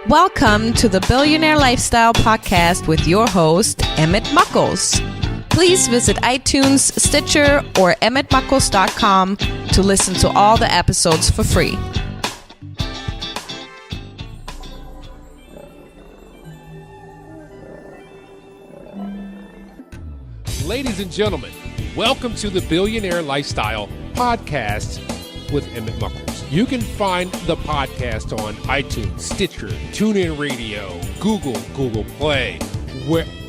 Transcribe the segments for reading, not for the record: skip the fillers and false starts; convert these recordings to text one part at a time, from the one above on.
Welcome to the Billionaire Lifestyle Podcast with your host, Emmett Muckles. Please visit iTunes, Stitcher, or emmettmuckles.com to listen to all the episodes for free. Ladies and gentlemen, welcome to the Billionaire Lifestyle Podcast with Emmett Muckles. You can find the podcast on iTunes, Stitcher, TuneIn Radio, Google Play,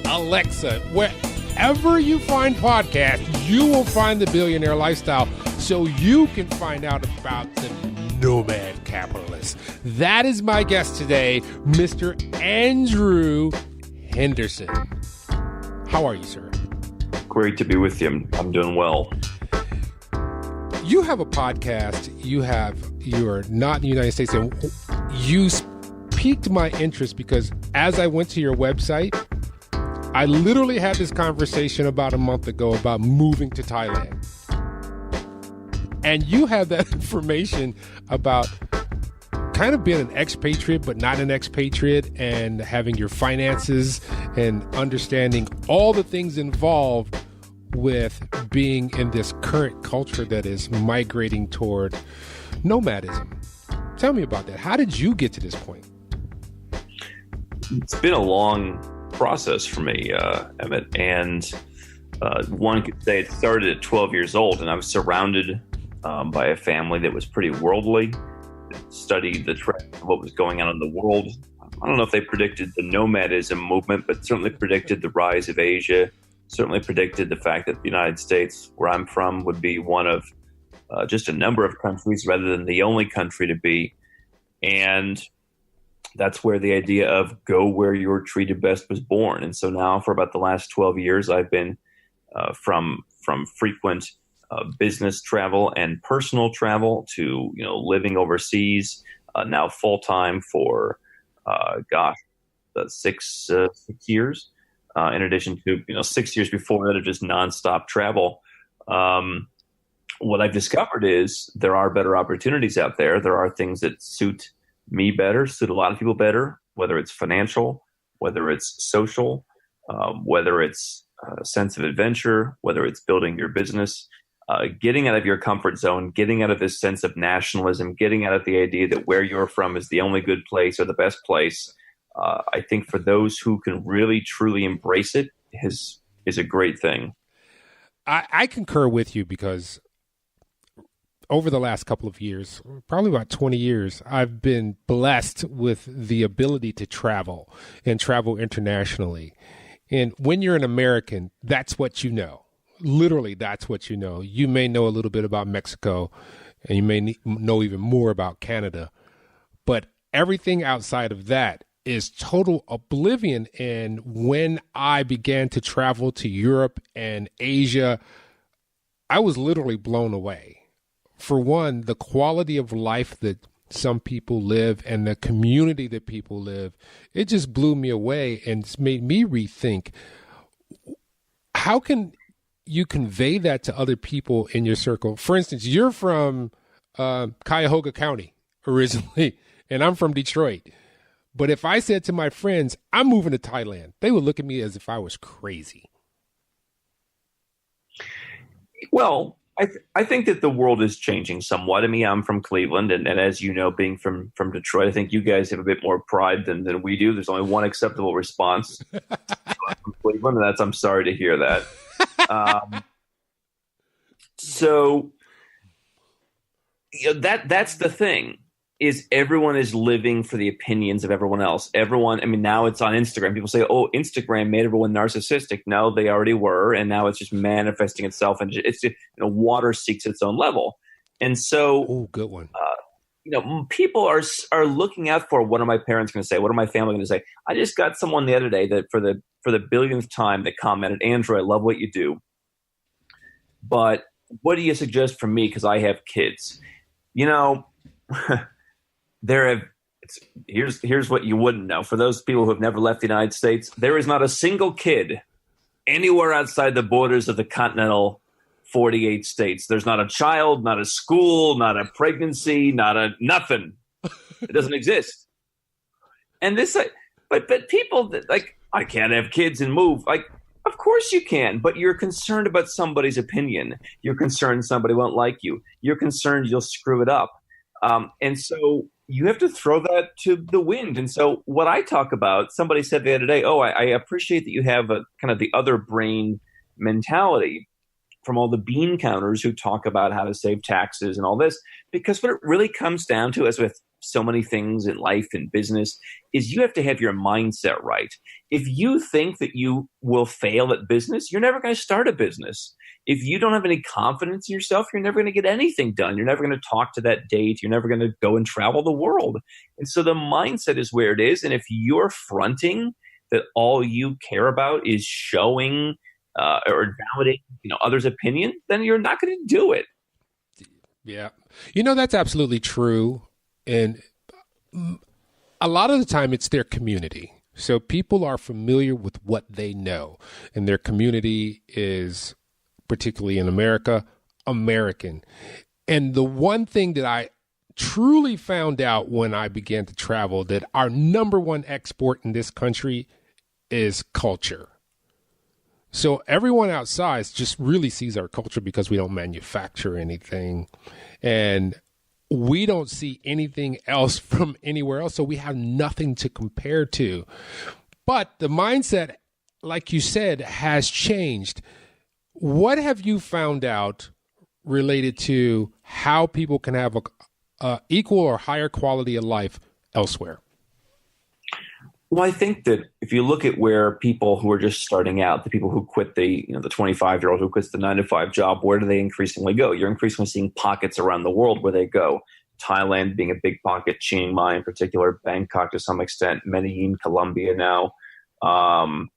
Alexa, wherever you find podcasts, you will find the Billionaire Lifestyle so you can find out about the Nomad Capitalist. That is my guest today, Mr. Andrew Henderson. How are you, sir? Great to be with you. I'm doing well. You have a podcast. You are not in the United States, and you piqued my interest because as I went to your website, I literally had this conversation about a month ago about moving to Thailand. And you have that information about kind of being an expatriate, but not an expatriate, and having your finances and understanding all the things involved with being in this current culture that is migrating toward nomadism. Tell me about that. How did you get to this point? It's been a long process for me, Emmett, and one could say it started at 12 years old, and I was surrounded by a family that was pretty worldly, studied the trend of what was going on in the world. I don't know if they predicted the nomadism movement, but certainly predicted the rise of Asia, certainly predicted the fact that the United States, where I'm from, would be one of just a number of countries rather than the only country to be. And that's where the idea of go where you're treated best was born. And so now for about the last 12 years, I've been from frequent business travel and personal travel to, living overseas, now full-time for, 6 years. In addition to 6 years before that of just nonstop travel. What I've discovered is there are better opportunities out there. There are things that suit me better, suit a lot of people better, whether it's financial, whether it's social, whether it's a sense of adventure, whether it's building your business, getting out of your comfort zone, getting out of this sense of nationalism, getting out of the idea that where you're from is the only good place or the best place. I think for those who can really, truly embrace it is a great thing. I concur with you because over the last couple of years, probably about 20 years, I've been blessed with the ability to travel and travel internationally. And when you're an American, that's what you know. Literally, that's what you know. You may know a little bit about Mexico, and you may know even more about Canada. But everything outside of that is total oblivion. And when I began to travel to Europe and Asia, I was literally blown away. For one, the quality of life that some people live and the community that people live, it just blew me away and it's made me rethink, how can you convey that to other people in your circle? For instance, you're from Cuyahoga County originally, and I'm from Detroit. But if I said to my friends, I'm moving to Thailand, they would look at me as if I was crazy. Well, I think that the world is changing somewhat. I mean, I'm from Cleveland, and as you know, being from Detroit, I think you guys have a bit more pride than we do. There's only one acceptable response from Cleveland, and that's I'm sorry to hear that. So that's the thing. Is everyone is living for the opinions of everyone else. Everyone, I mean, now it's on Instagram. People say, oh, Instagram made everyone narcissistic. No, they already were. And now it's just manifesting itself. And it's just, water seeks its own level. And so, oh, good one. People are looking out for what are my parents going to say? What are my family going to say? I just got someone the other day that for the billionth time that commented, Andrew, I love what you do. But what do you suggest for me? Because I have kids. Here's what you wouldn't know. For those people who have never left the United States, there is not a single kid anywhere outside the borders of the continental 48 states. There's not a child, not a school, not a pregnancy, not a nothing. It doesn't exist. And this, but people that like, I can't have kids and move. Like, of course you can, but you're concerned about somebody's opinion. You're concerned somebody won't like you. You're concerned you'll screw it up. And so you have to throw that to the wind. And so what I talk about, somebody said the other day, oh, I appreciate that you have a kind of the other brain mentality from all the bean counters who talk about how to save taxes and all this, because what it really comes down to, as with so many things in life and business, is you have to have your mindset right. If you think that you will fail at business, you're never going to start a business. If you don't have any confidence in yourself, you're never going to get anything done. You're never going to talk to that date. You're never going to go and travel the world. And so the mindset is where it is. And if you're fronting that all you care about is showing or validating, others' opinion, then you're not going to do it. Yeah. That's absolutely true. And a lot of the time it's their community. So people are familiar with what they know, and their community is, particularly in America, American. And the one thing that I truly found out when I began to travel, that our number one export in this country is culture. So everyone outside just really sees our culture because we don't manufacture anything, and we don't see anything else from anywhere else. So we have nothing to compare to. But the mindset, like you said, has changed. What have you found out related to how people can have a equal or higher quality of life elsewhere? Well, I think that if you look at where people who are just starting out, the people who quit the 25-year-old who quits the 9-to-5 job, where do they increasingly go? You're increasingly seeing pockets around the world where they go. Thailand being a big pocket, Chiang Mai in particular, Bangkok to some extent, Medellin, Colombia now, and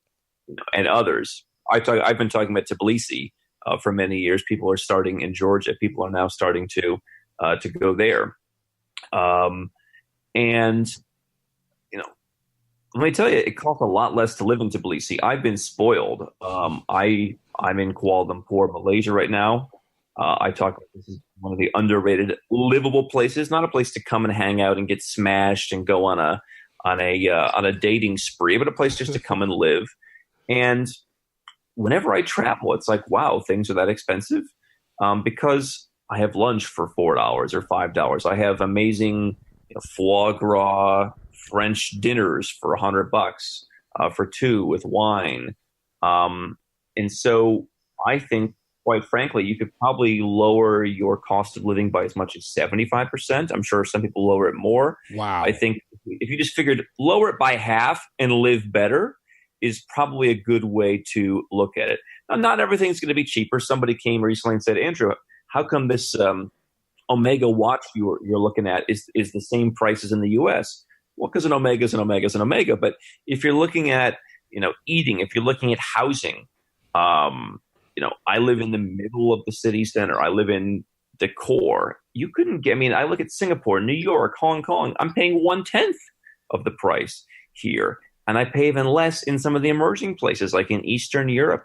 others. I've been talking about Tbilisi for many years. People are starting in Georgia. People are now starting to go there. And let me tell you, it costs a lot less to live in Tbilisi. I've been spoiled. I'm in Kuala Lumpur, Malaysia right now. I talk about this is one of the underrated, livable places. Not a place to come and hang out and get smashed and go on a dating spree, but a place just to come and live. And whenever I travel, it's like, wow, things are that expensive, because I have lunch for $4 or $5. I have amazing foie gras French dinners for $100 for two with wine. And so I think, quite frankly, you could probably lower your cost of living by as much as 75%. I'm sure some people lower it more. Wow. I think if you just figured lower it by half and live better is probably a good way to look at it. Now, not everything's going to be cheaper. Somebody came recently and said, Andrew, how come this Omega watch you're looking at is the same price as in the U.S.? Well, because an Omega is an Omega is an Omega. But if you're looking at, eating, if you're looking at housing, I live in the middle of the city center. I live in decor. You couldn't get, I look at Singapore, New York, Hong Kong. I'm paying 1/10 of the price here. And I pay even less in some of the emerging places like in Eastern Europe,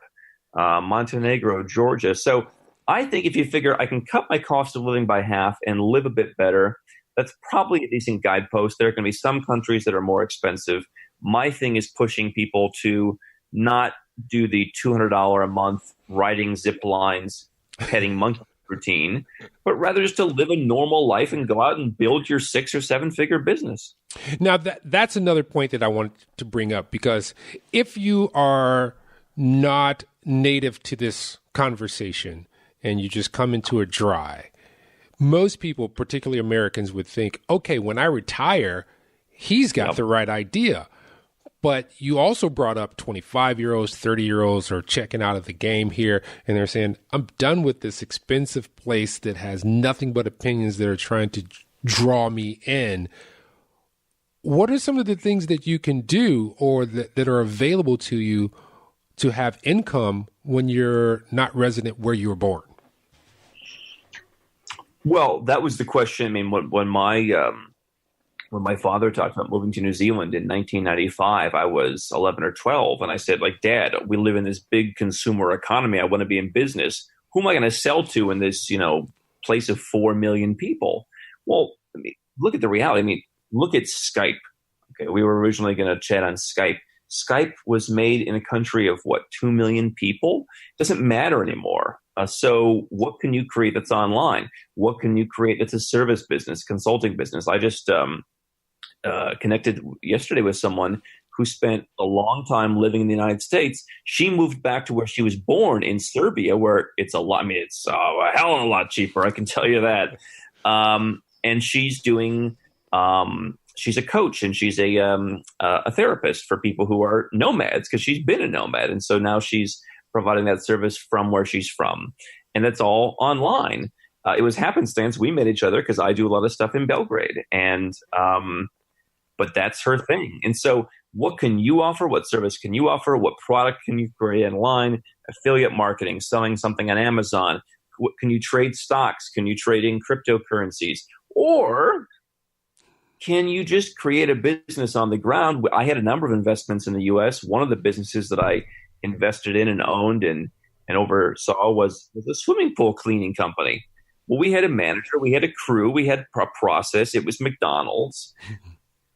Montenegro, Georgia. So I think if you figure I can cut my cost of living by half and live a bit better, that's probably a decent guidepost. There are going to be some countries that are more expensive. My thing is pushing people to not do the $200 a month riding zip lines, petting monkey routine, but rather just to live a normal life and go out and build your 6 or 7 figure business. Now, that's another point that I wanted to bring up, because if you are not native to this conversation and you just come into a dry, most people, particularly Americans, would think, okay, when I retire, he's got the right idea. But you also brought up 25-year-olds, 30-year-olds are checking out of the game here, and they're saying, I'm done with this expensive place that has nothing but opinions that are trying to draw me in. What are some of the things that you can do or that are available to you to have income when you're not resident where you were born? Well, that was the question. When my father talked about moving to New Zealand in 1995, I was 11 or 12. And I said, Dad, we live in this big consumer economy. I want to be in business. Who am I going to sell to in this, place of 4 million people? Well, look at the reality. Look at Skype. Okay, we were originally going to chat on Skype. Skype was made in a country of 2 million people? It doesn't matter anymore. So what can you create that's online? What can you create that's a service business, consulting business? I just connected yesterday with someone who spent a long time living in the United States. She moved back to where she was born in Serbia, where it's a lot. I mean, it's a hell of a lot cheaper. I can tell you that. And she's doing. She's a coach and she's a therapist for people who are nomads because she's been a nomad, and so now she's providing that service from where she's from, and that's all online. It was happenstance we met each other because I do a lot of stuff in Belgrade, and but that's her thing. And so, what can you offer? What service can you offer? What product can you create online? Affiliate marketing, selling something on Amazon. What, can you trade stocks? Can you trade in cryptocurrencies? Or can you just create a business on the ground? I had a number of investments in the U.S. One of the businesses that I invested in and owned and oversaw was a swimming pool cleaning company. Well, we had a manager, we had a crew, we had a process. It was McDonald's.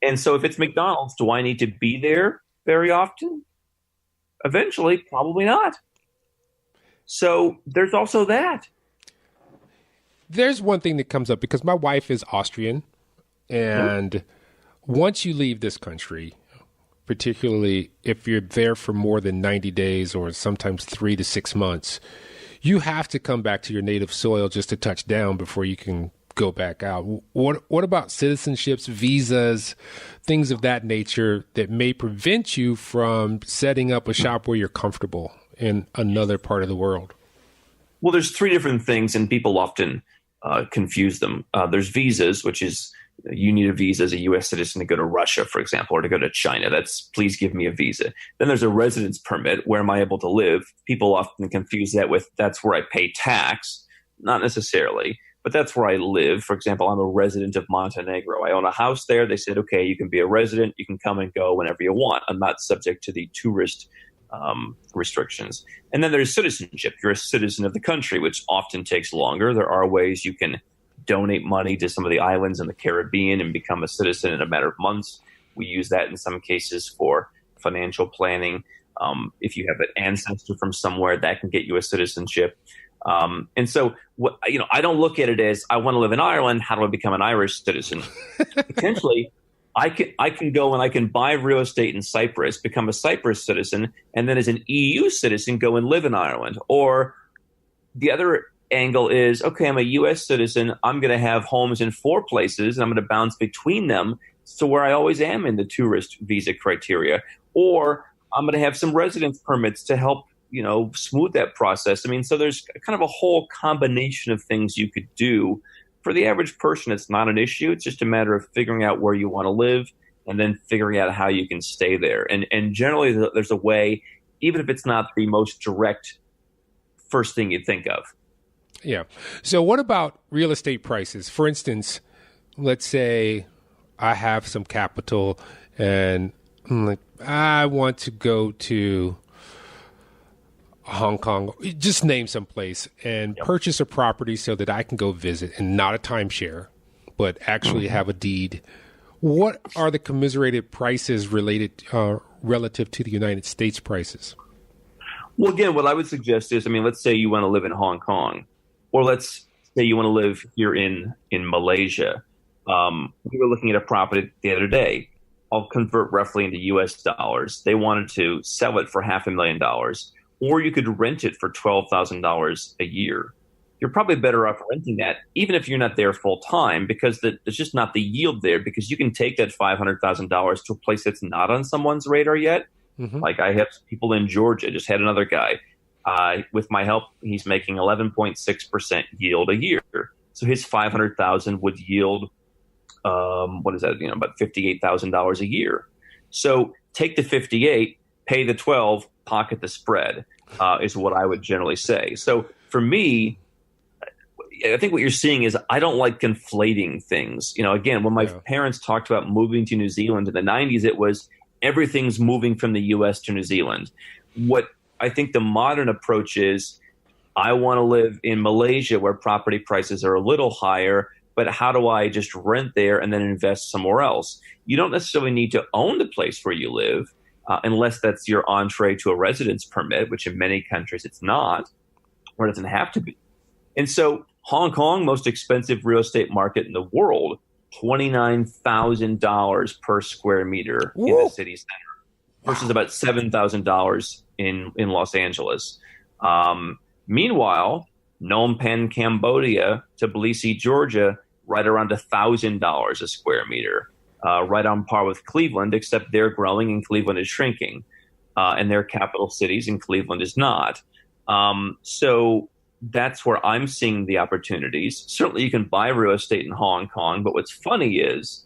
And so if it's McDonald's, do I need to be there very often? Eventually, probably not. So there's also that. There's one thing that comes up because my wife is Austrian. And once you leave this country, particularly if you're there for more than 90 days or sometimes 3 to 6 months, you have to come back to your native soil just to touch down before you can go back out. What about citizenships, visas, things of that nature that may prevent you from setting up a shop where you're comfortable in another part of the world? Well, there's 3 different things, and people often confuse them. There's visas, which is you need a visa as a U.S. citizen to go to Russia, for example, or to go to China. That's please give me a visa. Then there's a residence permit. Where am I able to live? People often confuse that with that's where I pay tax. Not necessarily, but that's where I live. For example, I'm a resident of Montenegro. I own a house there. They said, okay, you can be a resident. You can come and go whenever you want. I'm not subject to the tourist restrictions. And then there's citizenship. You're a citizen of the country, which often takes longer. There are ways you can donate money to some of the islands in the Caribbean and become a citizen in a matter of months. We use that in some cases for financial planning. If you have an ancestor from somewhere, that can get you a citizenship. And so, I don't look at it as I want to live in Ireland. How do I become an Irish citizen? Potentially, I can go and I can buy real estate in Cyprus, become a Cyprus citizen, and then as an EU citizen, go and live in Ireland. Or the other angle is, okay, I'm a U.S. citizen. I'm going to have homes in 4 places, and I'm going to bounce between them to where I always am in the tourist visa criteria. Or I'm going to have some residence permits to help, smooth that process. I mean, so there's kind of a whole combination of things you could do. For the average person, it's not an issue. It's just a matter of figuring out where you want to live and then figuring out how you can stay there. And generally, there's a way, even if it's not the most direct first thing you'd think of. Yeah. So what about real estate prices? For instance, let's say I have some capital and I want to go to Hong Kong, just name some place, and purchase a property so that I can go visit, and not a timeshare, but actually have a deed. What are the commiserated prices related relative to the United States prices? Well, again, what I would suggest is, let's say you want to live in Hong Kong, or let's say you want to live here in Malaysia. We were looking at a property the other day. I'll convert roughly into U.S. dollars. They wanted to sell it for $500,000. Or you could rent it for $12,000 a year. You're probably better off renting that, even if you're not there full time, because there's just not the yield there. Because you can take that $500,000 to a place that's not on someone's radar yet. Mm-hmm. Like I have people in Georgia. Just had another guy. With my help, he's making 11.6% yield a year. So his $500,000 would yield, about $58,000 a year. So take the 58, pay the 12. Pocket the spread is what I would generally say. So for me, I think what you're seeing is I don't like conflating things. Again, when my parents talked about moving to New Zealand in the 90s, it was everything's moving from the U.S. to New Zealand. What I think the modern approach is, I want to live in Malaysia where property prices are a little higher, but how do I just rent there and then invest somewhere else? You don't necessarily need to own the place where you live, unless that's your entree to a residence permit, which in many countries it's not, or it doesn't have to be. And so Hong Kong, most expensive real estate market in the world, $29,000 per square meter in the city center versus about $7,000 in Los Angeles. Meanwhile, Phnom Penh, Cambodia to Tbilisi, Georgia, right around $1,000 a square meter, right on par with Cleveland, except they're growing and Cleveland is shrinking, and they're capital cities and Cleveland is not. So that's where I'm seeing the opportunities. Certainly you can buy real estate in Hong Kong, but what's funny is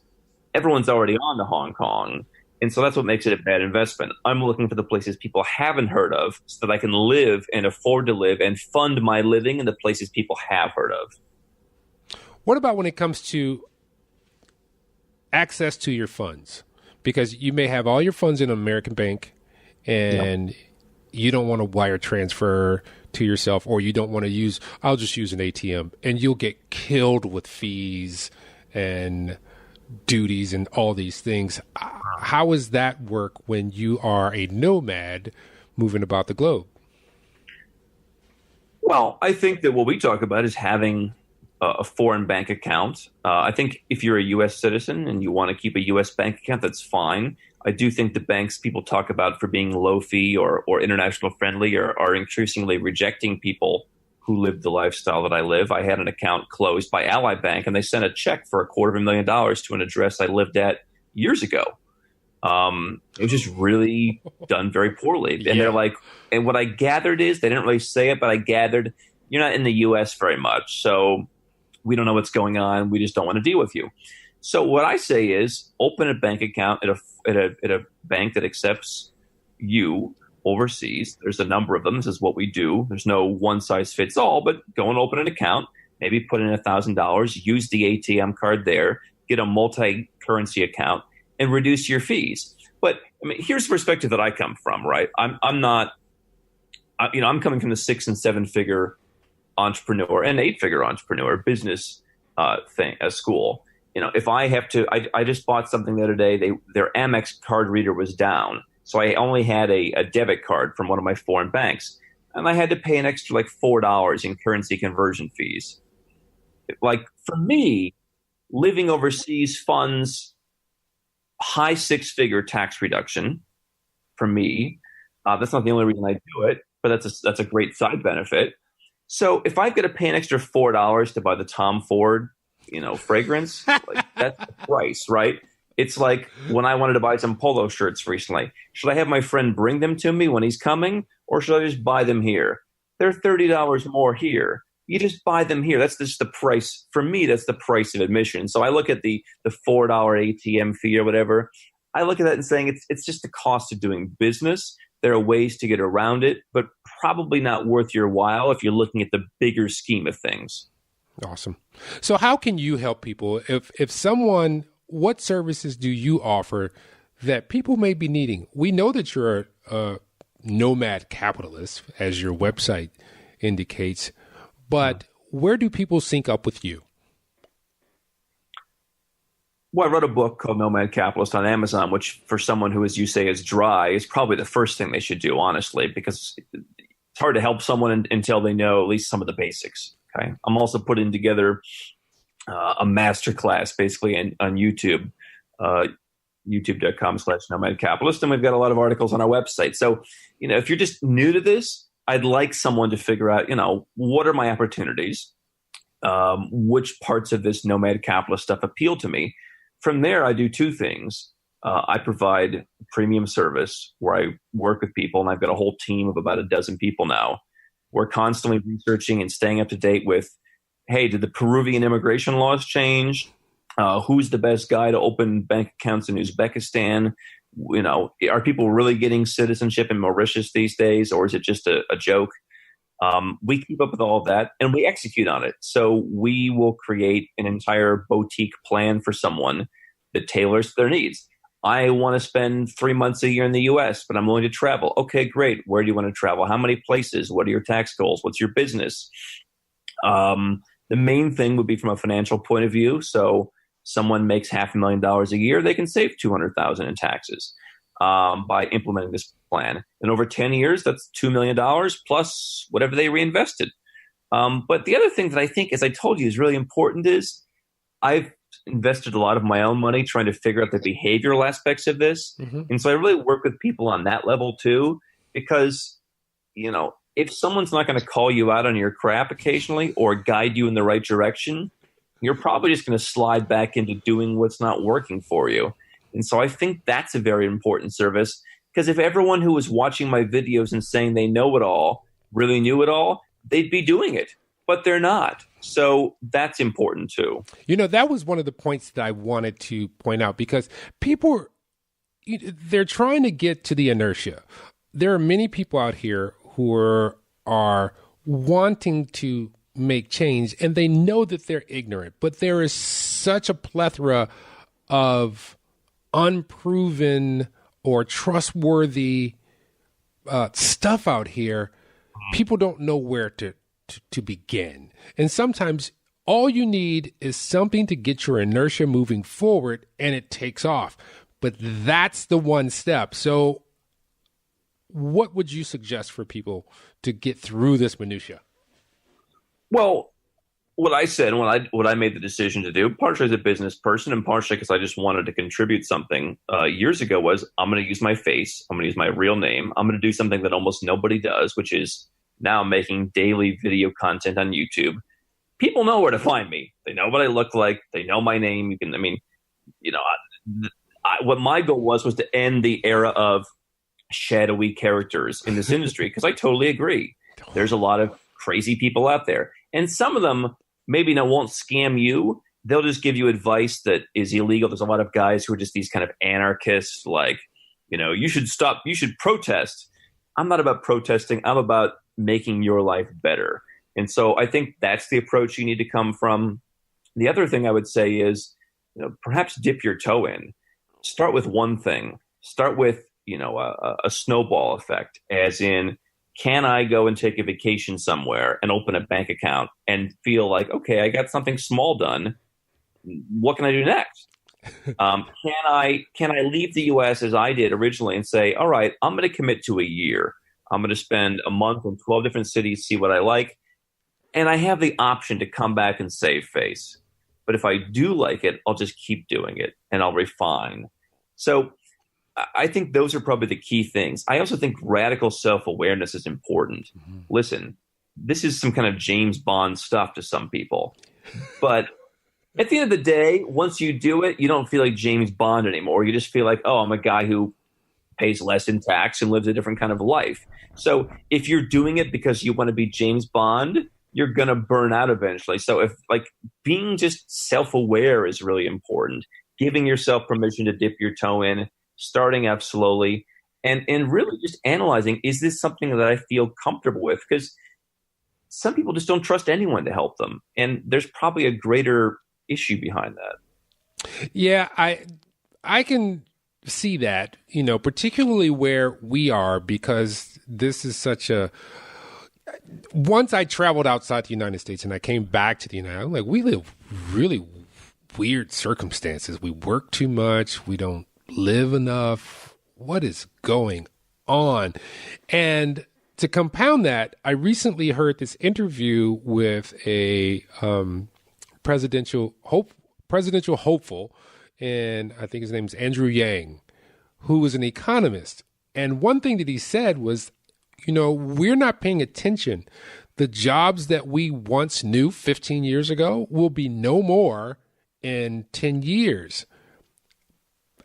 everyone's already on to Hong Kong. And so that's what makes it a bad investment. I'm looking for the places people haven't heard of so that I can live and afford to live and fund my living in the places people have heard of. What about when it comes to access to your funds? Because you may have all your funds in an American bank and you don't want to wire transfer to yourself, or you don't want to use, I'll just use an ATM, and you'll get killed with fees and duties and all these things. How does that work when you are a nomad moving about the globe? Well, I think that what we talk about is having a foreign bank account. I think if you're a U.S. citizen and you want to keep a U.S. bank account, that's fine. I do think the banks people talk about for being low fee or international friendly are increasingly rejecting people who live the lifestyle that I live. I had an account closed by Ally Bank, and they sent a check for $250,000 to an address I lived at years ago. It was just really done very poorly. And they're like, and what I gathered is, they didn't really say it, but I gathered, you're not in the U.S. very much, so we don't know what's going on. We just don't want to deal with you. So what I say is, open a bank account at a bank that accepts you overseas. There's a number of them. This is what we do. There's no one size fits all, but go and open an account, maybe put in $1,000, use the ATM card there, get a multi-currency account, and reduce your fees. But I mean, here's the perspective that I come from, right? I'm coming from the 6- and 7-figure entrepreneur and 8-figure entrepreneur business school. If I have to, I just bought something the other day. Their Amex card reader was down, so I only had a debit card from one of my foreign banks, and I had to pay an extra like $4 in currency conversion fees. Like, for me, living overseas funds high 6-figure tax reduction. For me, that's not the only reason I do it, but that's a great side benefit. So if I've got to pay an extra $4 to buy the Tom Ford fragrance, like, that's the price, right? It's like when I wanted to buy some polo shirts recently. Should I have my friend bring them to me when he's coming, or should I just buy them here? They're $30 more here. You just buy them here. That's just the price. For me, that's the price of admission. So I look at the $4 ATM fee or whatever. I look at that and saying it's just the cost of doing business. There are ways to get around it, but probably not worth your while if you're looking at the bigger scheme of things. Awesome. So how can you help people? If someone, what services do you offer that people may be needing? We know that you're a nomad capitalist, as your website indicates, but where do people sync up with you? Well, I wrote a book called Nomad Capitalist on Amazon, which for someone who, as you say, is dry, is probably the first thing they should do, honestly, because it's hard to help someone until they know at least some of the basics. Okay. I'm also putting together a masterclass basically on YouTube, youtube.com/Nomad Capitalist. And we've got a lot of articles on our website. So, if you're just new to this, I'd like someone to figure out, what are my opportunities? Which parts of this nomad capitalist stuff appeal to me? From there, I do two things. I provide premium service where I work with people, and I've got a whole team of about a dozen people now. We're constantly researching and staying up to date with, hey, did the Peruvian immigration laws change? Who's the best guy to open bank accounts in Uzbekistan? Are people really getting citizenship in Mauritius these days, or is it just a joke? We keep up with all of that, and we execute on it. So we will create an entire boutique plan for someone that tailors to their needs. I want to spend 3 months a year in the U.S., but I'm willing to travel. Okay, great. Where do you want to travel? How many places? What are your tax goals? What's your business? The main thing would be from a financial point of view. So someone makes $500,000 a year, they can save $200,000 in taxes by implementing this plan. And over 10 years, that's $2 million plus whatever they reinvested. But the other thing that I think, as I told you, is really important is I've invested a lot of my own money trying to figure out the behavioral aspects of this. Mm-hmm. And so I really work with people on that level too, because, you know, if someone's not going to call you out on your crap occasionally or guide you in the right direction, you're probably just going to slide back into doing what's not working for you. And so I think that's a very important service, because if everyone who was watching my videos and saying they know it all really knew it all, they'd be doing it, but they're not. So that's important too. You know, that was one of the points that I wanted to point out, because people, they're trying to get to the inertia. There are many people out here who are wanting to make change, and they know that they're ignorant, but there is such a plethora of unproven or trustworthy stuff out here. People don't know where to begin. And sometimes all you need is something to get your inertia moving forward, and it takes off. But that's the one step. So what would you suggest for people to get through this minutia? Well, what I said, what I made the decision to do, partially as a business person and partially because I just wanted to contribute something years ago, was I'm going to use my face. I'm going to use my real name. I'm going to do something that almost nobody does, which is now making daily video content on YouTube. People know where to find me. They know what I look like. They know my name. What my goal was to end the era of shadowy characters in this industry, because I totally agree. There's a lot of crazy people out there. And some of them maybe won't scam you. They'll just give you advice that is illegal. There's a lot of guys who are just these kind of anarchists, like, you should stop, you should protest. I'm not about protesting. I'm about making your life better. And so I think that's the approach you need to come from. The other thing I would say is, perhaps dip your toe in. Start with one thing. Start with, a snowball effect, as in, can I go and take a vacation somewhere and open a bank account and feel like, okay, I got something small done. What can I do next? Can I leave the U.S. as I did originally and say, all right, I'm going to commit to a year. I'm going to spend a month in 12 different cities, see what I like. And I have the option to come back and save face. But if I do like it, I'll just keep doing it and I'll refine. So I think those are probably the key things. I also think radical self-awareness is important. Mm-hmm. Listen, this is some kind of James Bond stuff to some people. But at the end of the day, once you do it, you don't feel like James Bond anymore. You just feel like, oh, I'm a guy who pays less in tax and lives a different kind of life. So if you're doing it because you want to be James Bond, you're going to burn out eventually. So if being just self-aware is really important, giving yourself permission to dip your toe in, starting up slowly, and really just analyzing, is this something that I feel comfortable with? Because some people just don't trust anyone to help them. And there's probably a greater issue behind that. Yeah, I can see that, particularly where we are, because this is such a... Once I traveled outside the United States and I came back to the United States, we live really weird circumstances. We work too much. We don't live enough. What is going on? And to compound that, I recently heard this interview with a presidential hopeful, and I think his name is Andrew Yang, who was an economist. And one thing that he said was, we're not paying attention. The jobs that we once knew 15 years ago will be no more in 10 years.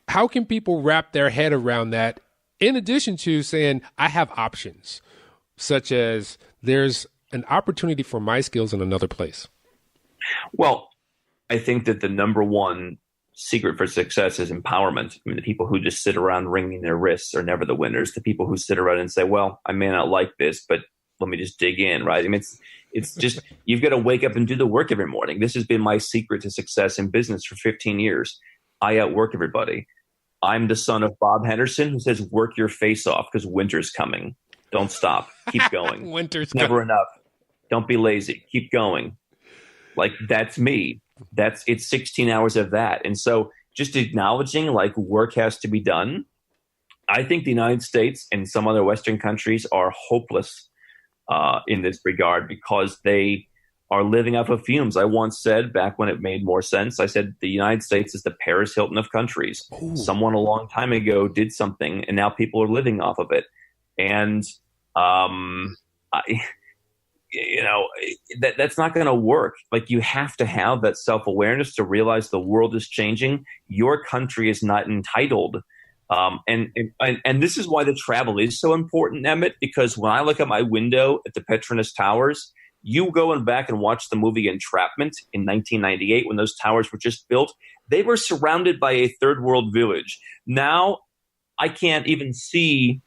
How can people wrap their head around that, in addition to saying, I have options, such as there's an opportunity for my skills in another place? Well, I think that the number one secret for success is empowerment. I mean, the people who just sit around wringing their wrists are never the winners. The people who sit around and say, well, I may not like this, but let me just dig in, right? I mean, it's just, you've got to wake up and do the work every morning. This has been my secret to success in business for 15 years. I outwork everybody. I'm the son of Bob Henderson, who says, work your face off because winter's coming. Don't stop. Keep going. Winter's never enough. Don't be lazy. Keep going. Like, that's me. It's 16 hours of that. And so just acknowledging like work has to be done. I think the United States and some other Western countries are hopeless in this regard because they are living off of fumes. I once said, back when it made more sense, I said the United States is the Paris Hilton of countries. Ooh. Someone a long time ago did something, and now people are living off of it. And that's not going to work. Like, you have to have that self-awareness to realize the world is changing. Your country is not entitled. And this is why the travel is so important, Emmett, because when I look at my window at the Petronas Towers, you go back and watch the movie Entrapment in 1998 when those towers were just built. They were surrounded by a third world village. Now I can't even see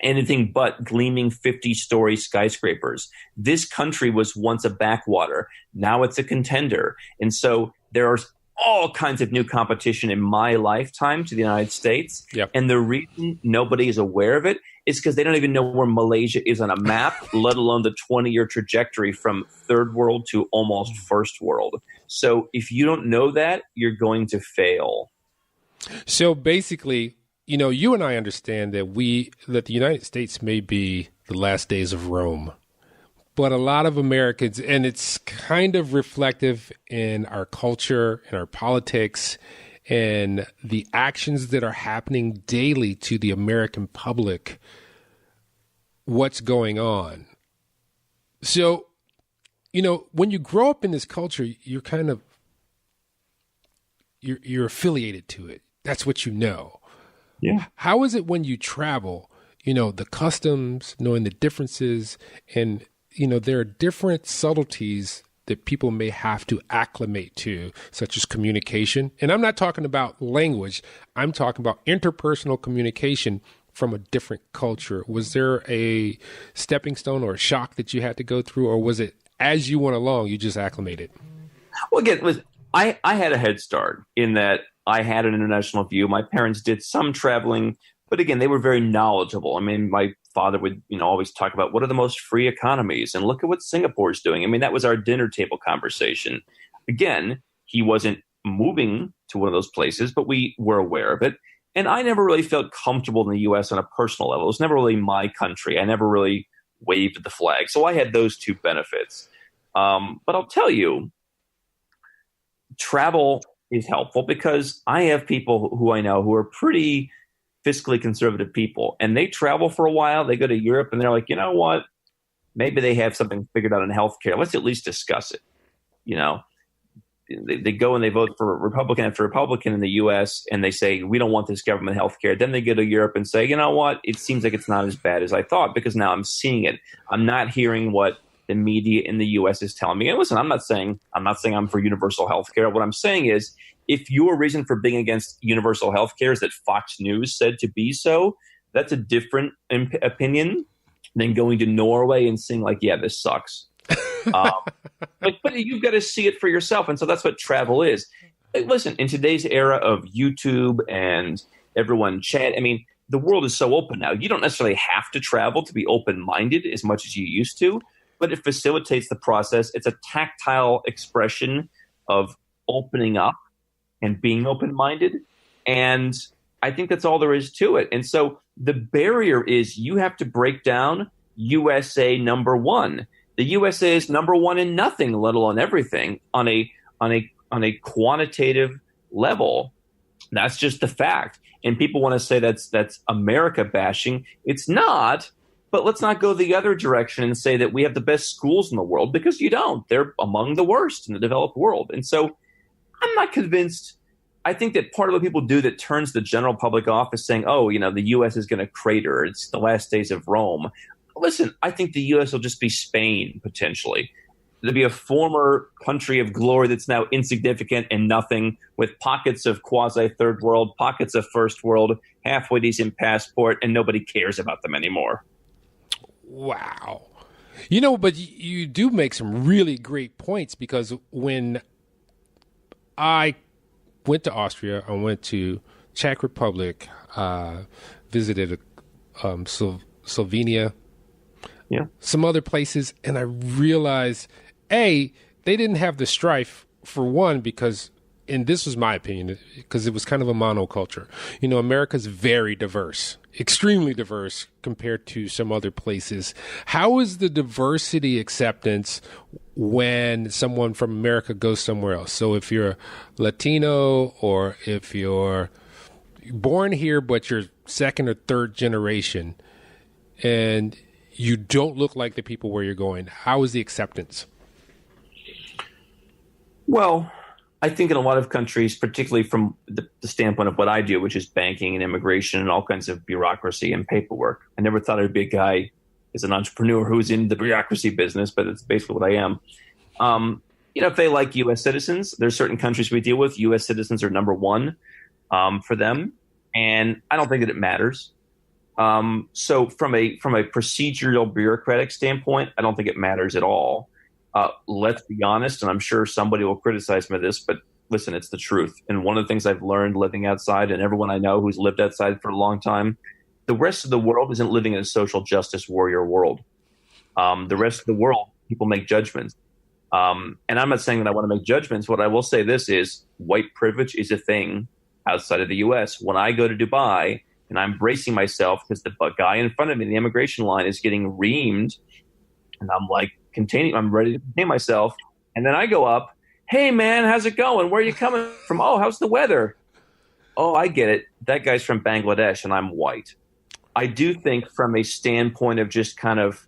anything but gleaming 50-story skyscrapers. This country was once a backwater. Now it's a contender. And so there are all kinds of new competition in my lifetime to the United States. Yep. And the reason nobody is aware of it is because they don't even know where Malaysia is on a map, let alone the 20-year trajectory from third world to almost first world. So if you don't know that, you're going to fail. So basically, you and I understand that the United States may be the last days of Rome. But a lot of Americans, and it's kind of reflective in our culture, in our politics, and the actions that are happening daily to the American public, what's going on. So, when you grow up in this culture, you're kind of, you're affiliated to it. That's what you know. Yeah. How is it when you travel, the customs, knowing the differences, and there are different subtleties that people may have to acclimate to, such as communication. And I'm not talking about language. I'm talking about interpersonal communication from a different culture. Was there a stepping stone or a shock that you had to go through, or was it as you went along, you just acclimated? Well, again, I had a head start in that I had an international view. My parents did some traveling, but again, they were very knowledgeable. I mean, my father would, always talk about what are the most free economies and look at what Singapore's doing. I mean, that was our dinner table conversation. Again, he wasn't moving to one of those places, but we were aware of it. And I never really felt comfortable in the U.S. on a personal level. It was never really my country. I never really waved the flag. So I had those two benefits. But I'll tell you, travel is helpful because I have people who I know who are pretty fiscally conservative people, and they travel for a while. They go to Europe and they're like, you know what? Maybe they have something figured out in healthcare. Let's at least discuss it. They go and they vote for Republican after Republican in the U.S. and they say, we don't want this government healthcare. Then they go to Europe and say, you know what? It seems like it's not as bad as I thought because now I'm seeing it. I'm not hearing what the media in the U.S. is telling me. And listen, I'm not saying I'm for universal healthcare. What I'm saying is, if your reason for being against universal healthcare is that Fox News said to be so, that's a different opinion than going to Norway and saying like, yeah, this sucks. But you've got to see it for yourself. And so that's what travel is. Listen, in today's era of YouTube and everyone chat, I mean, the world is so open now. You don't necessarily have to travel to be open-minded as much as you used to, but it facilitates the process. It's a tactile expression of opening up and being open-minded. And I think that's all there is to it. And so the barrier is you have to break down USA number one. The USA is number one in nothing, let alone everything on a quantitative level. That's just the fact. And people want to say that's America bashing. It's not. But let's not go the other direction and say that we have the best schools in the world, because you don't. They're among the worst in the developed world. And so I'm not convinced. I think that part of what people do that turns the general public off is saying, oh, the U.S. is going to crater. It's the last days of Rome. Listen, I think the U.S. will just be Spain, potentially. There'll be a former country of glory that's now insignificant and nothing, with pockets of quasi-third world, pockets of first world, halfway decent passport, and nobody cares about them anymore. Wow. But you do make some really great points, because when I went to Austria, I went to Czech Republic, visited Slovenia, some other places, and I realized, they didn't have the strife, for one, because, and this was my opinion, because it was kind of a monoculture. You know, America's very diverse, extremely diverse compared to some other places. How is the diversity acceptance when someone from America goes somewhere else? So if you're Latino, or if you're born here but you're second or third generation and you don't look like the people where you're going, how is the acceptance? Well, I think in a lot of countries, particularly from the standpoint of what I do, which is banking and immigration and all kinds of bureaucracy and paperwork. I never thought I'd be a guy as an entrepreneur who's in the bureaucracy business, but it's basically what I am. You know, if they like U.S. citizens, there's certain countries we deal with. U.S. citizens are number one for them, and I don't think that it matters. So from a procedural bureaucratic standpoint, I don't think it matters at all. Let's be honest, and I'm sure somebody will criticize me for this, but listen, it's the truth. And one of the things I've learned living outside, and everyone I know who's lived outside for a long time, the rest of the world isn't living in a social justice warrior world. The rest of the world, people make judgments. And I'm not saying that I want to make judgments. What I will say this is white privilege is a thing outside of the U.S. When I go to Dubai and I'm bracing myself because the guy in front of me in the immigration line is getting reamed, and I'm like, I'm ready to contain myself. And then I go up, hey man, how's it going? Where are you coming from? Oh, how's the weather? Oh, I get it. That guy's from Bangladesh and I'm white. I do think from a standpoint of just kind of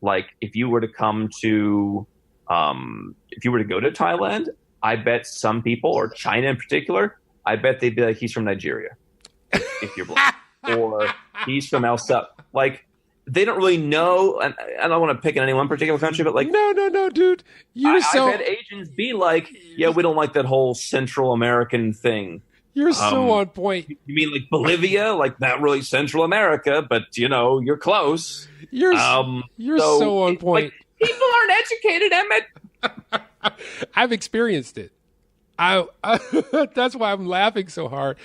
like, if you were to come to, if you were to go to Thailand, I bet some people, or China in particular, I bet they'd be like, he's from Nigeria, if you're black. Or he's from El Salvador. Like, they don't really know, and I don't want to pick on any one particular country, but like, no, dude, I've had Asians be like, yeah, we don't like that whole Central American thing. You're so on point. You mean like Bolivia, like not really Central America, but you know, you're close. You're so on point. Like, people aren't educated, Emmett. I've experienced it. That's why I'm laughing so hard.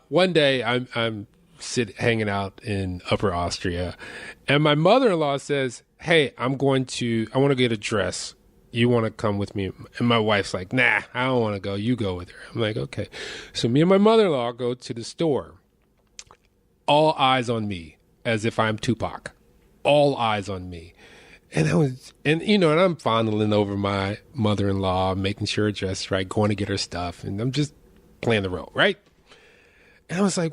One day, I'm hanging out in Upper Austria, and my mother-in-law says, hey, I want to get a dress. You want to come with me? And my wife's like, nah, I don't want to go. You go with her. I'm like, okay. So me and my mother-in-law go to the store. All eyes on me, as if I'm Tupac. All eyes on me. And I'm fondling over my mother-in-law, making sure her dress is right, going to get her stuff, and I'm just playing the role, right? And I was like,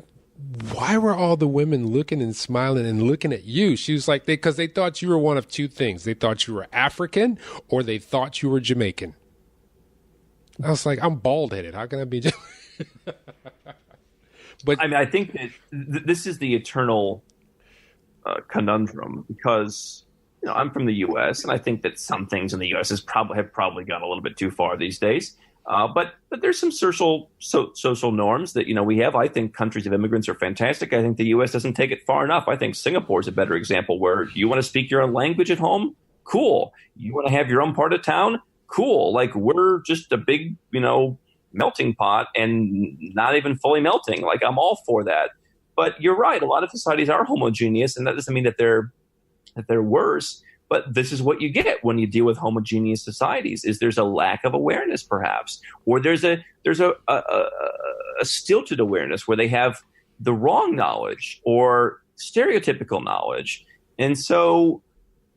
why were all the women looking and smiling and looking at you? She was like, because they thought you were one of two things. They thought you were African, or they thought you were Jamaican. I was like, I'm bald-headed. How can I be Jamaican? But I mean, I think that this is the eternal conundrum, because you know, I'm from the U.S., and I think that some things in the U.S. have probably gone a little bit too far these days. But there's some social norms that, you know, we have. I think countries of immigrants are fantastic. I think the U.S. doesn't take it far enough. I think Singapore is a better example, where you want to speak your own language at home? Cool. You want to have your own part of town? Cool. Like, we're just a big, you know, melting pot and not even fully melting. Like, I'm all for that. But you're right. A lot of societies are homogeneous, and that doesn't mean that they're worse. But this is what you get when you deal with homogeneous societies: is there's a lack of awareness, perhaps, or there's a stilted awareness where they have the wrong knowledge or stereotypical knowledge. And so,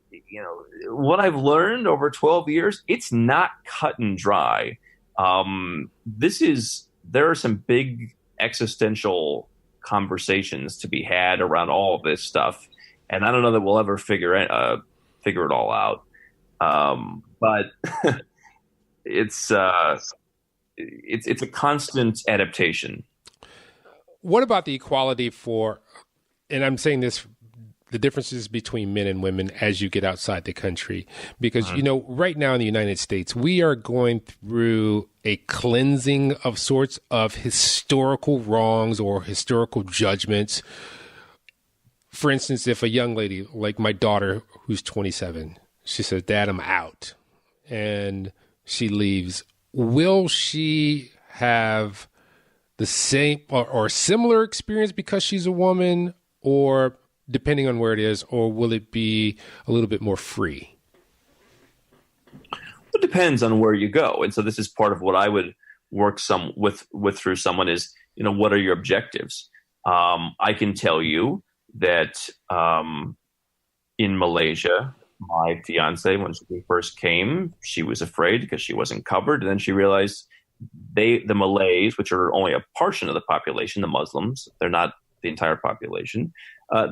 you know, what I've learned over 12 years, it's not cut and dry. There are some big existential conversations to be had around all of this stuff, and I don't know that we'll ever figure it all out. But it's a constant adaptation. What about the equality and I'm saying this, the differences between men and women as you get outside the country? Because, you know, right now in the United States, we are going through a cleansing of sorts of historical wrongs or historical judgments. For instance, if a young lady like my daughter, who's 27, she says, Dad, I'm out, and she leaves, will she have the same or similar experience because she's a woman, or depending on where it is, or will it be a little bit more free? it depends on where you go. And so this is part of what I would work through someone is, what are your objectives? I can tell you that in Malaysia, my fiance, when she first came, she was afraid because she wasn't covered. And then she realized the Malays, which are only a portion of the population, the Muslims, they're not the entire population.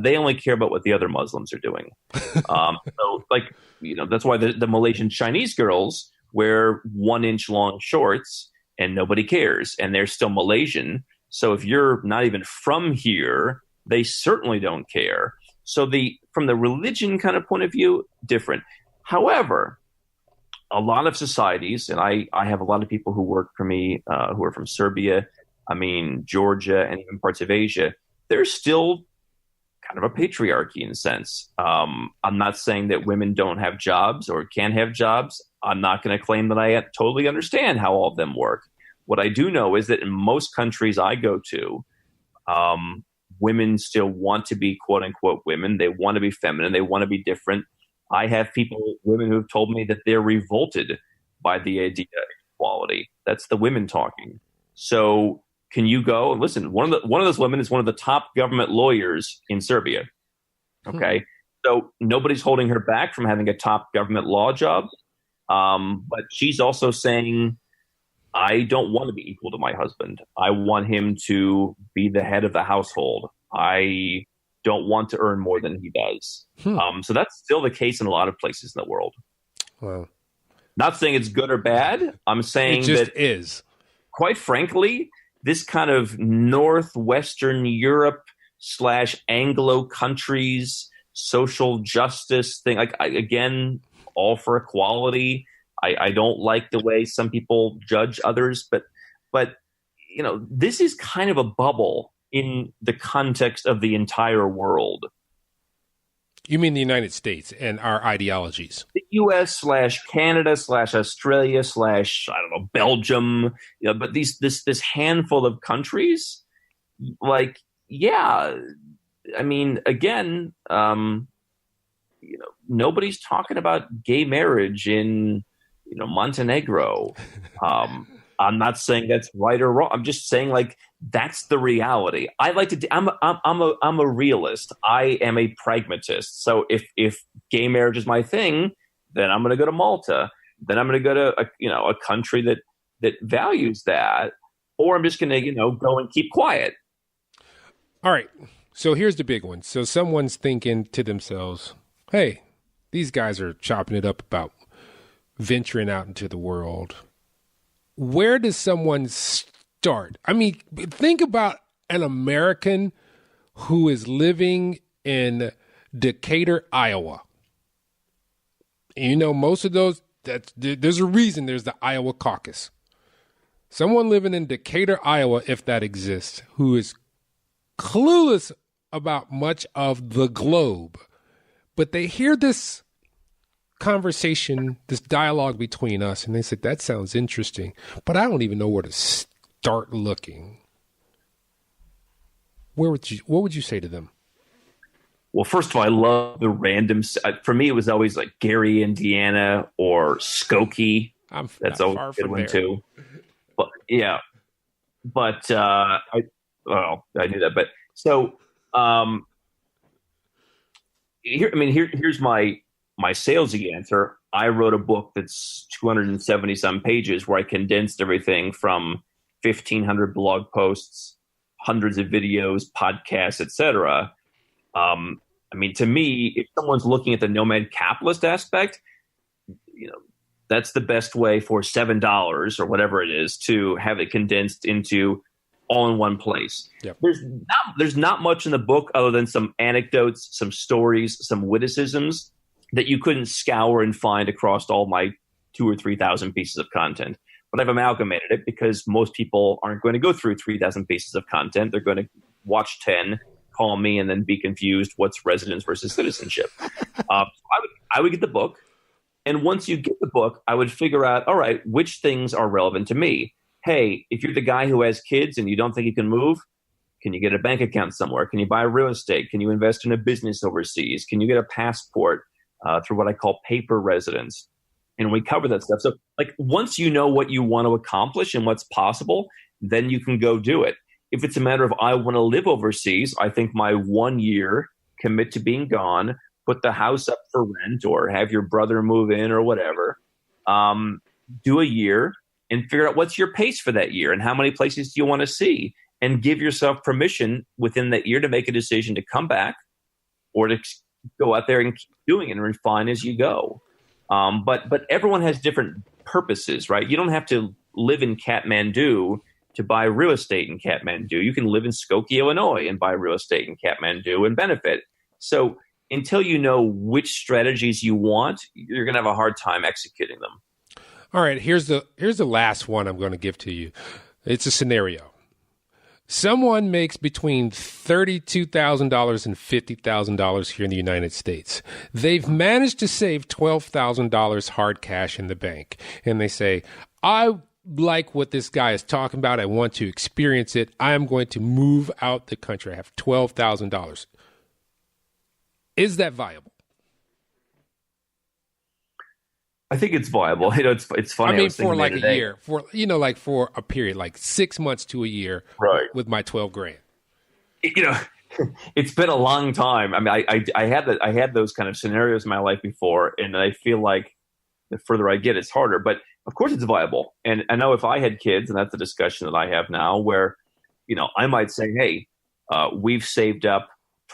They only care about what the other Muslims are doing. That's why the Malaysian Chinese girls wear 1-inch long shorts and nobody cares. And they're still Malaysian. So if you're not even from here, they certainly don't care. So from the religion kind of point of view, different. However, a lot of societies, and I have a lot of people who work for me who are from Serbia, Georgia, and even parts of Asia, there's still kind of a patriarchy in a sense. I'm not saying that women don't have jobs or can't have jobs. I'm not going to claim that I totally understand how all of them work. What I do know is that in most countries I go to, women still want to be quote unquote women. They want to be feminine. They want to be different. I have women who have told me that they're revolted by the idea of equality. That's the women talking. So can you go and listen? One of those women is one of the top government lawyers in Serbia. Okay. So nobody's holding her back from having a top government law job. But she's also saying, I don't want to be equal to my husband. I want him to be the head of the household. I don't want to earn more than he does. So that's still the case in a lot of places in the world. Wow. Not saying it's good or bad. I'm saying it just that is. Quite frankly, this kind of Northwestern Europe / Anglo countries, social justice thing, again, all for equality. I don't like the way some people judge others, but this is kind of a bubble in the context of the entire world. You mean the United States and our ideologies? The U.S. / Canada / Australia / Belgium. But this handful of countries, again, nobody's talking about gay marriage in Montenegro. I'm not saying that's right or wrong. I'm just saying that's the reality. I like to. I'm a realist. I am a pragmatist. So if gay marriage is my thing, then I'm going to go to Malta. Then I'm going to go to a country that values that, or I'm just going to go and keep quiet. All right. So here's the big one. So someone's thinking to themselves, "Hey, these guys are chopping it up about venturing out into the world. Where does someone start?" Think about an American who is living in Decatur, Iowa. And most of those, there's a reason there's the Iowa caucus. Someone living in Decatur, Iowa, if that exists, who is clueless about much of the globe, but they hear this conversation, this dialogue between us, and they said, that sounds interesting, but I don't even know where to start looking. What would you say to them? Well, first of all, I love the random. For me, it was always like Gary, Indiana, or Skokie. That's always a good one too. But yeah, I knew that. But so here's my salesy answer. I wrote a book that's 270 some pages where I condensed everything from 1,500 blog posts, hundreds of videos, podcasts, etc. To me, if someone's looking at the Nomad Capitalist aspect, that's the best way for $7 or whatever it is to have it condensed into all in one place. Yep. There's not much in the book other than some anecdotes, some stories, some witticisms that you couldn't scour and find across all my 2,000 or 3,000 pieces of content. But I've amalgamated it because most people aren't going to go through 3,000 pieces of content. They're going to watch 10, call me, and then be confused what's residence versus citizenship. I would get the book. And once you get the book, I would figure out, all right, which things are relevant to me? Hey, if you're the guy who has kids and you don't think you can move, can you get a bank account somewhere? Can you buy real estate? Can you invest in a business overseas? Can you get a passport through what I call paper residence? And we cover that stuff. So like once you know what you want to accomplish and what's possible, then you can go do it. If it's a matter of I want to live overseas, I think my 1 year, commit to being gone, put the house up for rent or have your brother move in or whatever, do a year and figure out what's your pace for that year and how many places do you want to see, and give yourself permission within that year to make a decision to come back or to go out there and keep doing it and refine as you go. But everyone has different purposes, right? You don't have to live in Kathmandu to buy real estate in Kathmandu. You can live in Skokie, Illinois and buy real estate in Kathmandu and benefit. So until you know which strategies you want, you're going to have a hard time executing them. All right, here's the last one I'm going to give to you. It's a scenario. Someone makes between $32,000 and $50,000 here in the United States. They've managed to save $12,000 hard cash in the bank. And they say, I like what this guy is talking about. I want to experience it. I am going to move out the country. I have $12,000. Is that viable? I think it's viable. It's funny. I mean, for like a year, like for a period, like 6 months to a year, right, with my $12,000. It's been a long time. I mean, I had those kind of scenarios in my life before, and I feel like the further I get, it's harder. But of course, it's viable. And I know if I had kids, and that's the discussion that I have now, where I might say, hey, we've saved up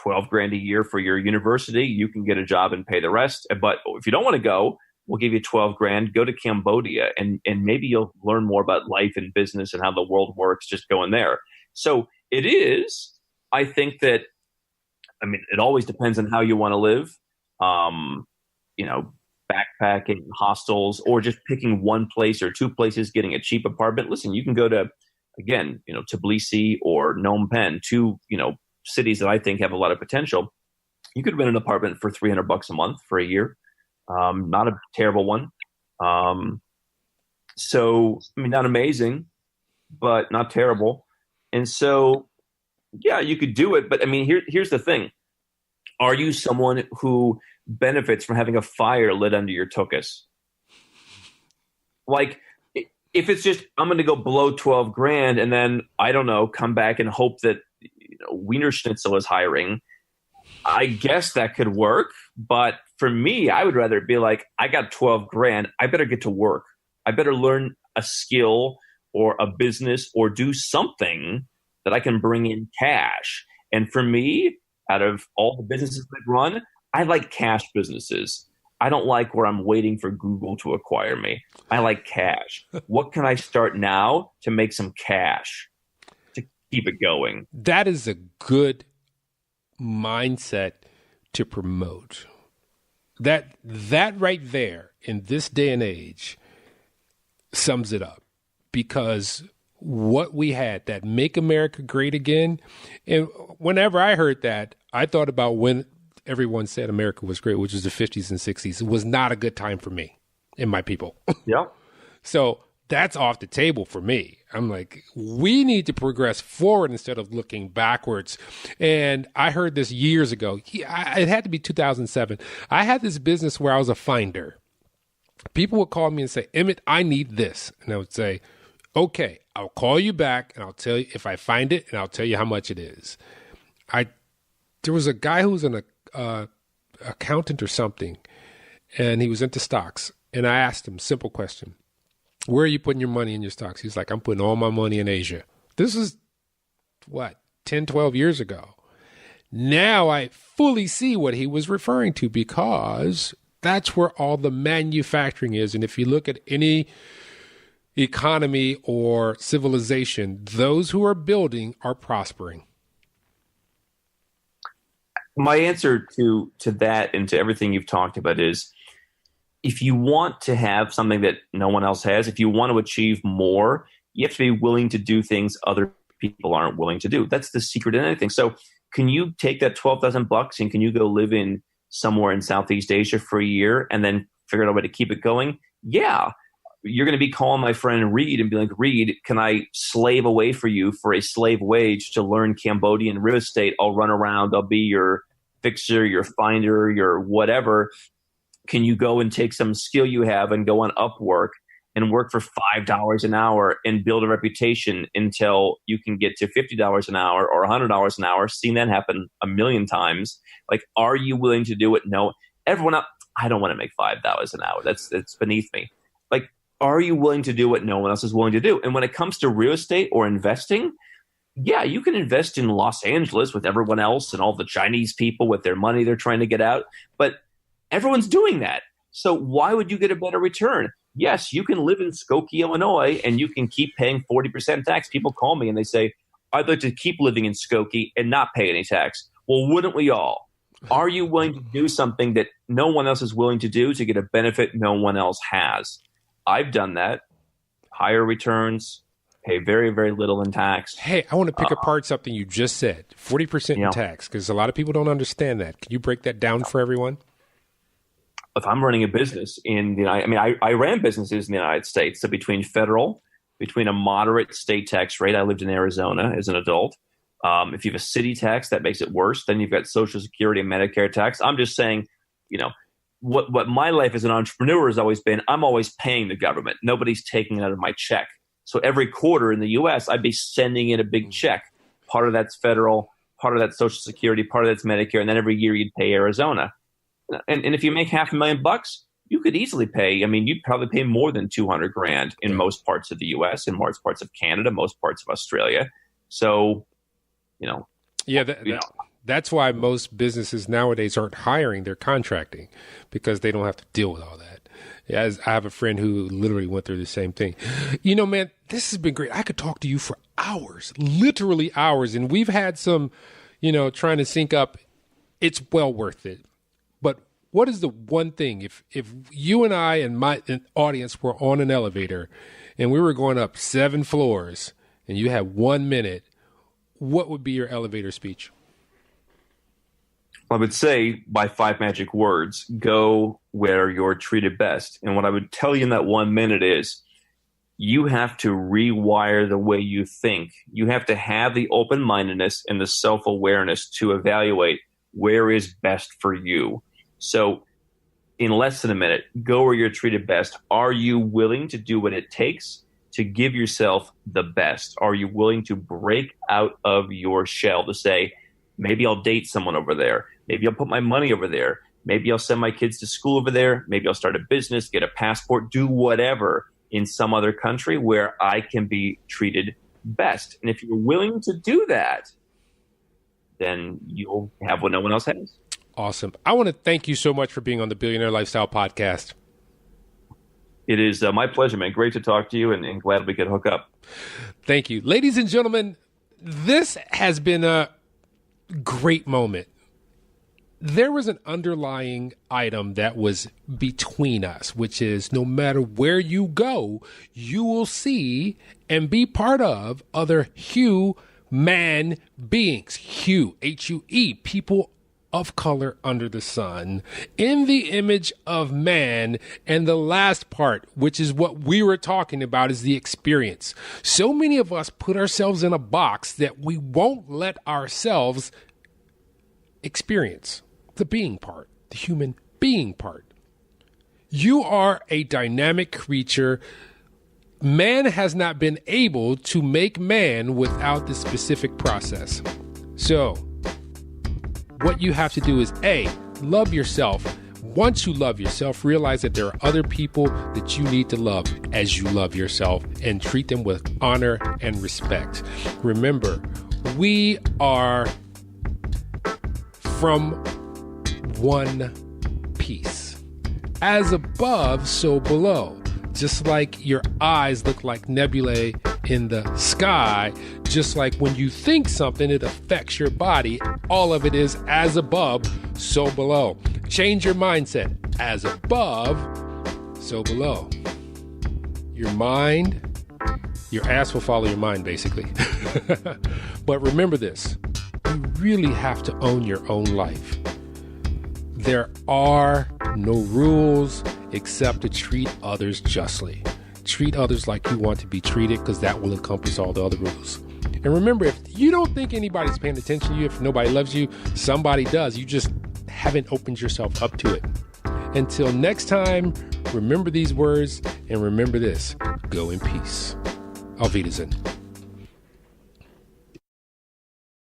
$12,000 a year for your university. You can get a job and pay the rest. But if you don't want to go, we'll give you $12,000. Go to Cambodia, and maybe you'll learn more about life and business and how the world works just going there. So it is. I think that. I mean, it always depends on how you want to live. Backpacking, hostels, or just picking one place or two places, getting a cheap apartment. Listen, you can go to Tbilisi or Phnom Penh, two cities that I think have a lot of potential. You could rent an apartment for $300 a month for a year. Not a terrible one. So, I mean, not amazing, but not terrible. And so, yeah, you could do it. But I mean, here's the thing. Are you someone who benefits from having a fire lit under your tuchus? Like, if it's just, I'm going to go blow $12,000 and then, I don't know, come back and hope that, Wiener Schnitzel is hiring, I guess that could work. But for me, I would rather be like, I got $12,000. I better get to work. I better learn a skill or a business or do something that I can bring in cash. And for me, out of all the businesses that run, I like cash businesses. I don't like where I'm waiting for Google to acquire me. I like cash. What can I start now to make some cash to keep it going? That is a good mindset to promote. That right there in this day and age sums it up, because what we had, that Make America Great Again, and whenever I heard that, I thought about when everyone said America was great, which was the 50s and 60s. It was not a good time for me and my people. Yeah. So that's off the table for me. I'm like, we need to progress forward instead of looking backwards. And I heard this years ago. It had to be 2007. I had this business where I was a finder. People would call me and say, Emmett, I need this. And I would say, okay, I'll call you back and I'll tell you if I find it, and I'll tell you how much it is. There was a guy who was an accountant or something, and he was into stocks. And I asked him, simple question: where are you putting your money in your stocks? He's like, I'm putting all my money in Asia. This is, 10, 12 years ago. Now I fully see what he was referring to, because that's where all the manufacturing is. And if you look at any economy or civilization, those who are building are prospering. My answer to that and to everything you've talked about is, if you want to have something that no one else has, if you want to achieve more, you have to be willing to do things other people aren't willing to do. That's the secret in anything. So can you take that $12,000 and can you go live in somewhere in Southeast Asia for a year and then figure out a way to keep it going? Yeah. You're going to be calling my friend Reed and be like, Reed, can I slave away for you for a slave wage to learn Cambodian real estate? I'll run around. I'll be your fixer, your finder, your whatever. can you go and take some skill you have and go on Upwork and work for $5 an hour and build a reputation until you can get to $50 an hour or $100 an hour? Seen that happen a million times. Like, are you willing to do it? No. Everyone else, I don't want to make $5 an hour. That's beneath me. Like, are you willing to do what no one else is willing to do? And when it comes to real estate or investing, yeah, you can invest in Los Angeles with everyone else and all the Chinese people with their money they're trying to get out. But everyone's doing that. So why would you get a better return? Yes, you can live in Skokie, Illinois, and you can keep paying 40% tax. People call me and they say, I'd like to keep living in Skokie and not pay any tax. Well, wouldn't we all? Are you willing to do something that no one else is willing to do to get a benefit no one else has? I've done that. Higher returns, pay very, very little in tax. Hey, I want to pick apart something you just said, 40% in tax, because a lot of people don't understand that. Can you break that down for everyone? If I'm running a business I ran businesses in the United States. So between a moderate state tax rate, I lived in Arizona as an adult. If you have a city tax, that makes it worse. Then you've got Social Security and Medicare tax. I'm just saying, what my life as an entrepreneur has always been, I'm always paying the government. Nobody's taking it out of my check. So every quarter in the U.S., I'd be sending in a big check. Part of that's federal, part of that's Social Security, part of that's Medicare, and then every year you'd pay Arizona. And if you make $500,000, you could easily pay. You'd probably pay more than $200,000 in most parts of the U.S., in most parts of Canada, most parts of Australia. So, that's why most businesses nowadays aren't hiring; they're contracting because they don't have to deal with all that. As I have a friend who literally went through the same thing. Man, this has been great. I could talk to you for hours, literally hours, and we've had some, trying to sync up. It's well worth it. But what is the one thing, if you and I and my audience were on an elevator and we were going up 7 floors and you had 1 minute, what would be your elevator speech? I would say, by 5 magic words, go where you're treated best. And what I would tell you in that 1 minute is you have to rewire the way you think. You have to have the open-mindedness and the self-awareness to evaluate where is best for you. So in less than a minute, go where you're treated best. Are you willing to do what it takes to give yourself the best? Are you willing to break out of your shell to say, maybe I'll date someone over there. Maybe I'll put my money over there. Maybe I'll send my kids to school over there. Maybe I'll start a business, get a passport, do whatever in some other country where I can be treated best. And if you're willing to do that, then you'll have what no one else has. Awesome. I want to thank you so much for being on the Billionaire Lifestyle Podcast. It is my pleasure, man. Great to talk to you and glad we could hook up. Thank you. Ladies and gentlemen, this has been a great moment. There was an underlying item that was between us, which is no matter where you go, you will see and be part of other human beings. H-U-E, people of color under the sun, in the image of man. And the last part, which is what we were talking about, is the experience. So many of us put ourselves in a box that we won't let ourselves experience the being part, the human being part. You are a dynamic creature. Man has not been able to make man without this specific process. So what you have to do is A, love yourself. Once you love yourself, realize that there are other people that you need to love as you love yourself, and treat them with honor and respect. Remember, we are from one piece. As above, so below. Just like your eyes look like nebulae in the sky, just like when you think something, it affects your body. All of it is as above, so below. Change your mindset. As above, so below. Your mind, your ass will follow your mind, basically. But remember this, you really have to own your own life. There are no rules except to treat others justly. Treat others like you want to be treated, because that will encompass all the other rules. And remember, if you don't think anybody's paying attention to you, if nobody loves you, somebody does. You just haven't opened yourself up to it. Until next time, remember these words and remember this. Go in peace. Auf Wiedersehen.